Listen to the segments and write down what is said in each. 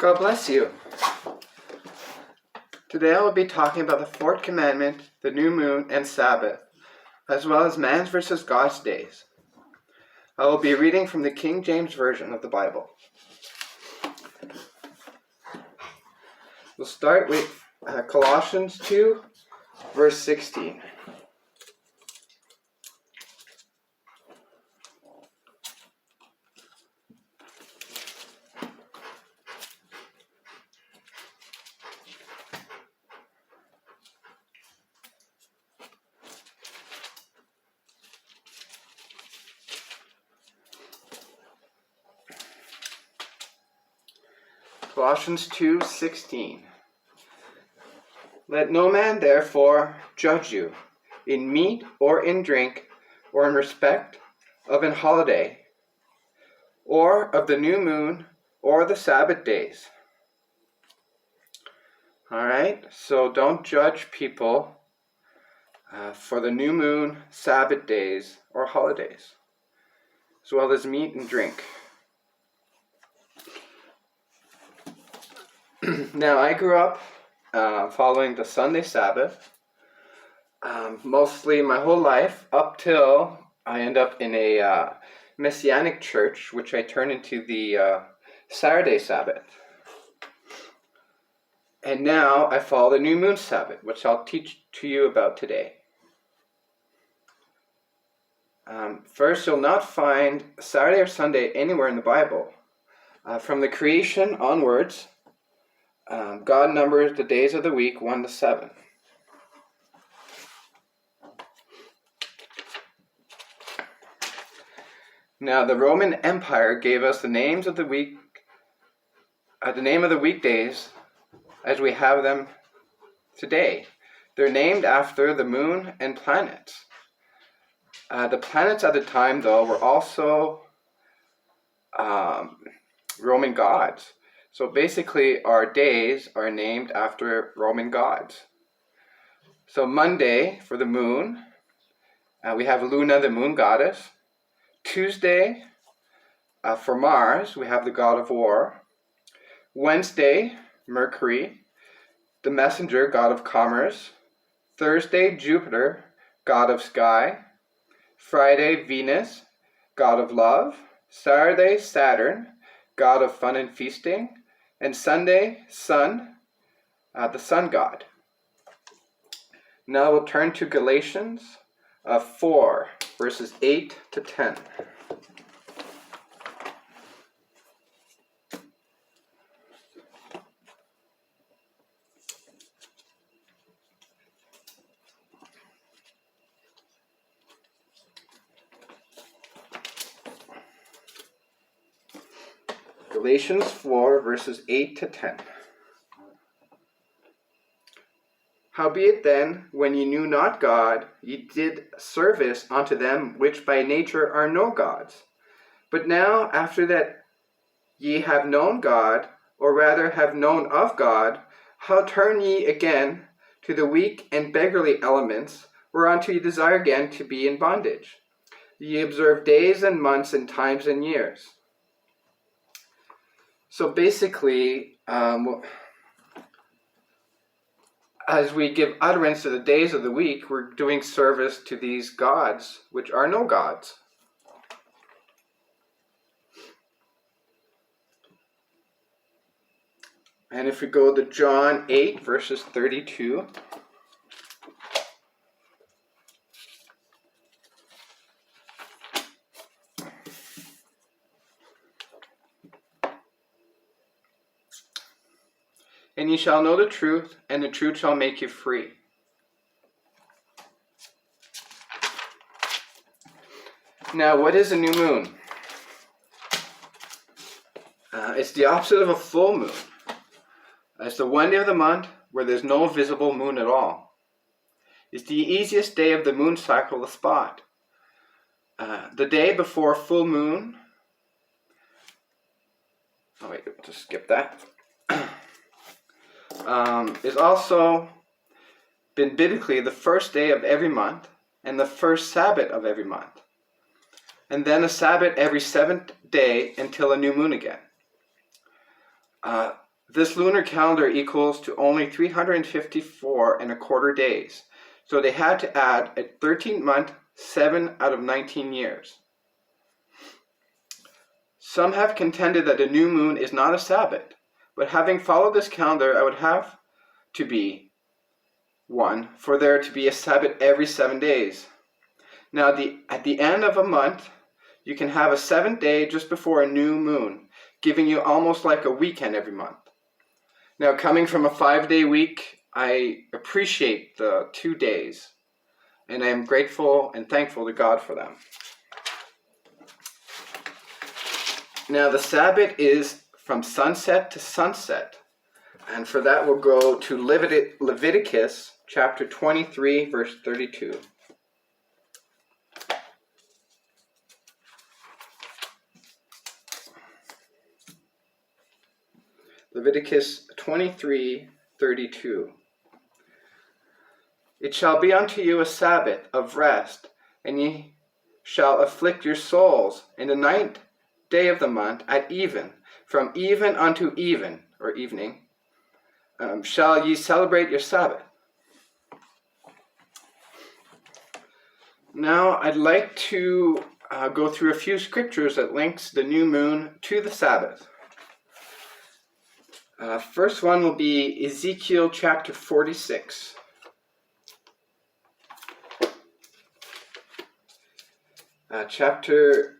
God bless you. Today I will be talking about the fourth commandment, the new moon, and Sabbath, as well as man's versus God's days. I will be reading from the King James Version of the Bible. We'll start with Colossians 2, verse 16. Colossians 2:16. Let no man therefore judge you in meat or in drink, or in respect of an holiday, or of the new moon, or the Sabbath days. Alright, so don't judge people for the new moon, Sabbath days, or holidays, as well as meat and drink. Now, I grew up following the Sunday Sabbath, mostly my whole life, up till I end up in a Messianic church, which I turn into the Saturday Sabbath. And now I follow the new moon Sabbath, which I'll teach to you about today. First, you'll not find Saturday or Sunday anywhere in the Bible. From the creation onwards, God numbers the days of the week 1 to 7. Now, the Roman Empire gave us the names of the week, the name of the weekdays as we have them today. They're named after the moon and planets. The planets at the time, though, were also Roman gods. So basically, our days are named after Roman gods. So Monday, for the moon, we have Luna, the moon goddess. Tuesday, for Mars, we have the god of war. Wednesday, Mercury, the messenger, god of commerce. Thursday, Jupiter, god of sky. Friday, Venus, god of love. Saturday, Saturn, god of fun and feasting. And Sunday, Sun, the sun god. Now we'll turn to Galatians 4, verses 8 to 10. Galatians 4, verses 8 to 10. Howbeit then, when ye knew not God, ye did service unto them which by nature are no gods. But now, after that ye have known God, or rather have known of God, how turn ye again to the weak and beggarly elements, whereunto ye desire again to be in bondage? Ye observe days and months and times and years. So basically, as we give utterance to the days of the week, we're doing service to these gods, which are no gods. And if we go to John 8, verses 32. And ye shall know the truth, and the truth shall make you free. Now, what is a new moon? It's the opposite of a full moon. It's the one day of the month where there's no visible moon at all. It's the easiest day of the moon cycle to spot. The day before full moon. Oh wait, just skip that. Is also been biblically the first day of every month and the first Sabbath of every month. And then a Sabbath every seventh day until a new moon again. This lunar calendar equals to only 354 and a quarter days. So they had to add a 13th month, 7 out of 19 years. Some have contended that the new moon is not a Sabbath, but having followed this calendar, I would have to be one for there to be a Sabbath every 7 days. Now, at the end of a month, you can have a 7th day just before a new moon, giving you almost like a weekend every month. Now, coming from a 5-day week, I appreciate the 2 days, and I am grateful and thankful to God for them. Now, the Sabbath is from sunset to sunset, and for that we'll go to Leviticus chapter 23, verse 32. Leviticus 23:32. It shall be unto you a Sabbath of rest, and ye shall afflict your souls in the 9th day of the month at even, from even unto even, or evening, shall ye celebrate your Sabbath. Now I'd like to go through a few scriptures that links the new moon to the Sabbath. First one will be Ezekiel chapter 46. Chapter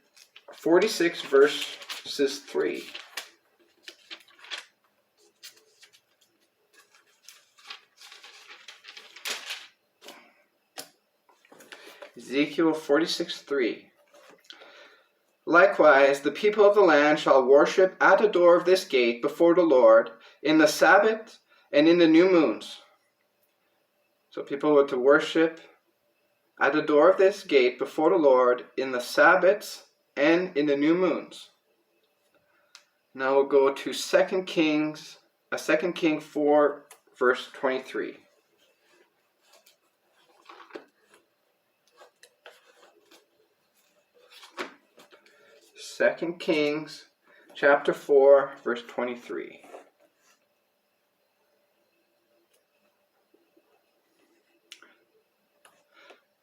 46, verses 3. Ezekiel 46:3. Likewise, the people of the land shall worship at the door of this gate before the Lord in the Sabbath and in the new moons. So people were to worship at the door of this gate before the Lord in the Sabbaths and in the new moons. Now we'll go to 2 Kings 4, verse 23. 2 Kings chapter 4, verse 23.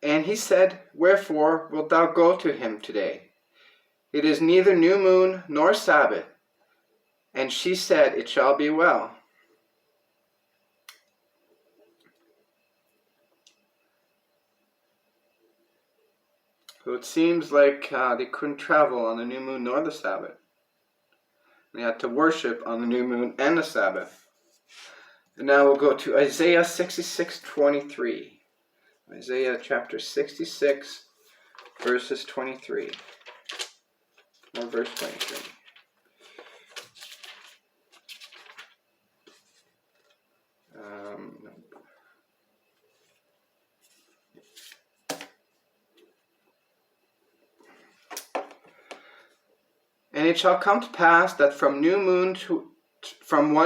And he said, Wherefore wilt thou go to him today? It is neither new moon nor Sabbath. And she said, It shall be well. So it seems like they couldn't travel on the new moon nor the Sabbath. They had to worship on the new moon and the Sabbath. And now we'll go to Isaiah 66:23. Isaiah chapter 66, verses 23. Or verse 23. And it shall come to pass that from one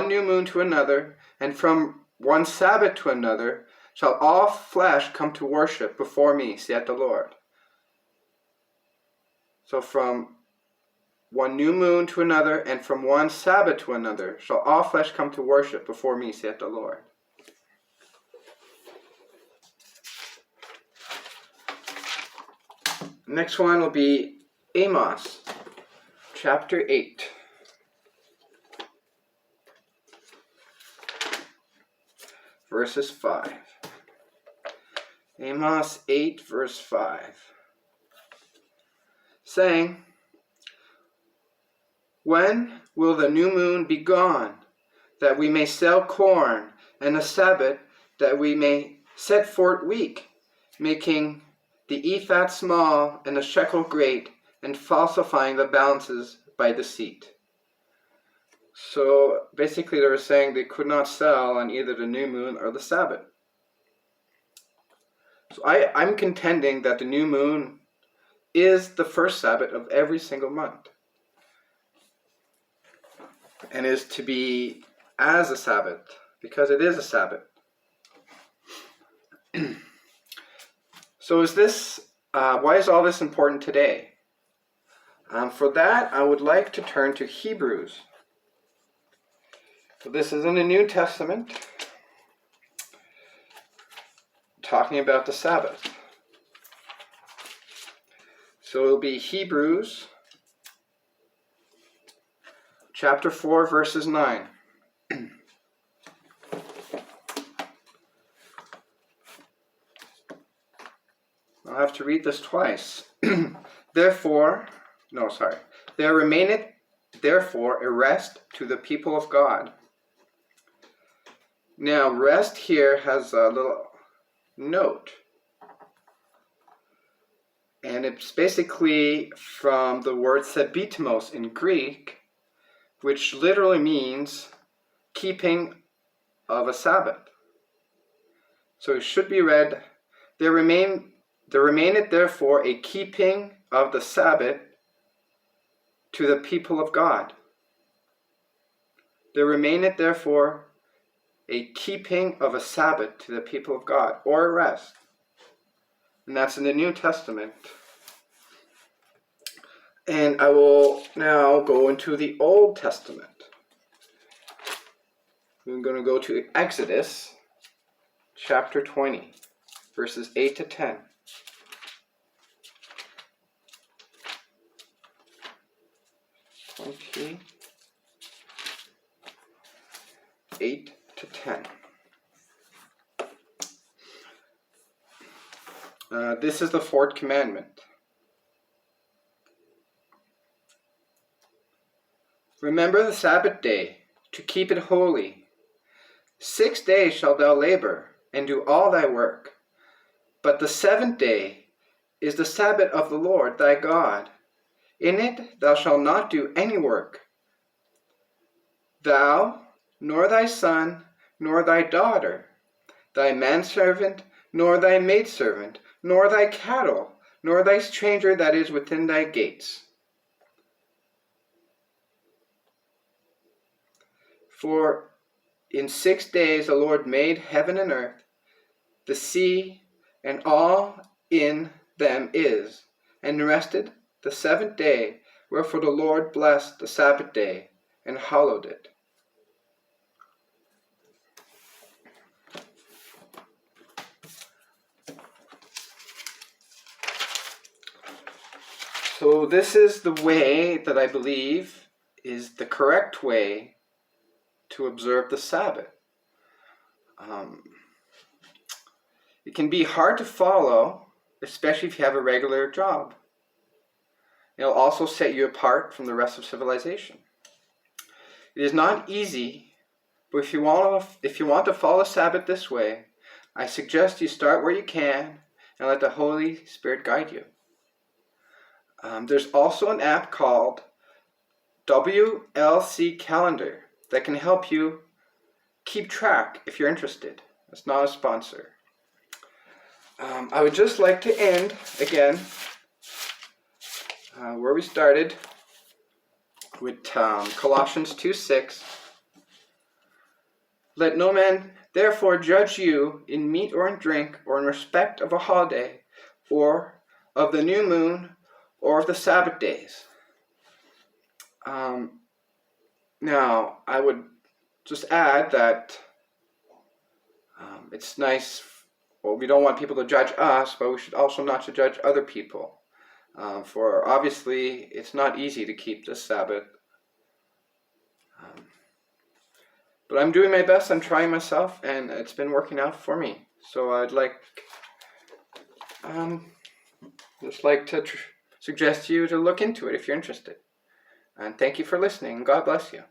new moon to another, and from one Sabbath to another, shall all flesh come to worship before me, saith the Lord. So from one new moon to another, and from one Sabbath to another, shall all flesh come to worship before me, saith the Lord. Next one will be Amos chapter 8. Verses 5. Amos 8, verse 5. Saying, When will the new moon be gone, that we may sell corn, and the Sabbath, that we may set forth wheat, making the ephah small and the shekel great, and falsifying the balances by deceit? So basically they were saying they could not sell on either the new moon or the Sabbath. So I'm contending that the new moon is the first Sabbath of every single month, and is to be as a Sabbath, because it is a Sabbath. So why is all this important today? For that, I would like to turn to Hebrews So this is in the New Testament, talking about the Sabbath. So it'll be Hebrews chapter 4, verses 9. I'll have to read this twice. There remaineth therefore a rest to the people of God. Now, rest here has a little note. And it's basically from the word sabbaths in Greek, which literally means keeping of a Sabbath. So it should be read, there remaineth therefore a keeping of the Sabbath to the people of God. There remaineth therefore a keeping of a Sabbath to the people of God, or a rest. And that's in the New Testament. And I will now go into the Old Testament. We're going to go to Exodus chapter 20, verses 8 to 10. (20) 8 to 10. This is the fourth commandment. Remember the Sabbath day, to keep it holy. 6 days shalt thou labor, and do all thy work. But the seventh day is the Sabbath of the Lord thy God. In it thou shalt not do any work. Thou, nor thy son, nor thy daughter, thy manservant, nor thy maidservant, nor thy cattle, nor thy stranger that is within thy gates. For in 6 days the Lord made heaven and earth, the sea, and all in them is, and rested the seventh day. Wherefore the Lord blessed the Sabbath day, and hallowed it. So this is the way that I believe is the correct way to observe the Sabbath. It can be hard to follow, especially if you have a regular job. It'll also set you apart from the rest of civilization. It is not easy, but if you want to follow Sabbath this way, I suggest you start where you can and let the Holy Spirit guide you. There's also an app called WLC Calendar that can help you keep track if you're interested. It's not a sponsor. I would just like to end again where we started with Colossians 2:6. Let no man therefore judge you in meat or in drink, or in respect of a holiday, or of the new moon, or of the Sabbath days. Now, I would just add that it's nice, well, we don't want people to judge us, but we should also not to judge other people. For obviously, it's not easy to keep the Sabbath. But I'm doing my best, I'm trying myself, and it's been working out for me. So I'd like to suggest you to look into it if you're interested. And thank you for listening. God bless you.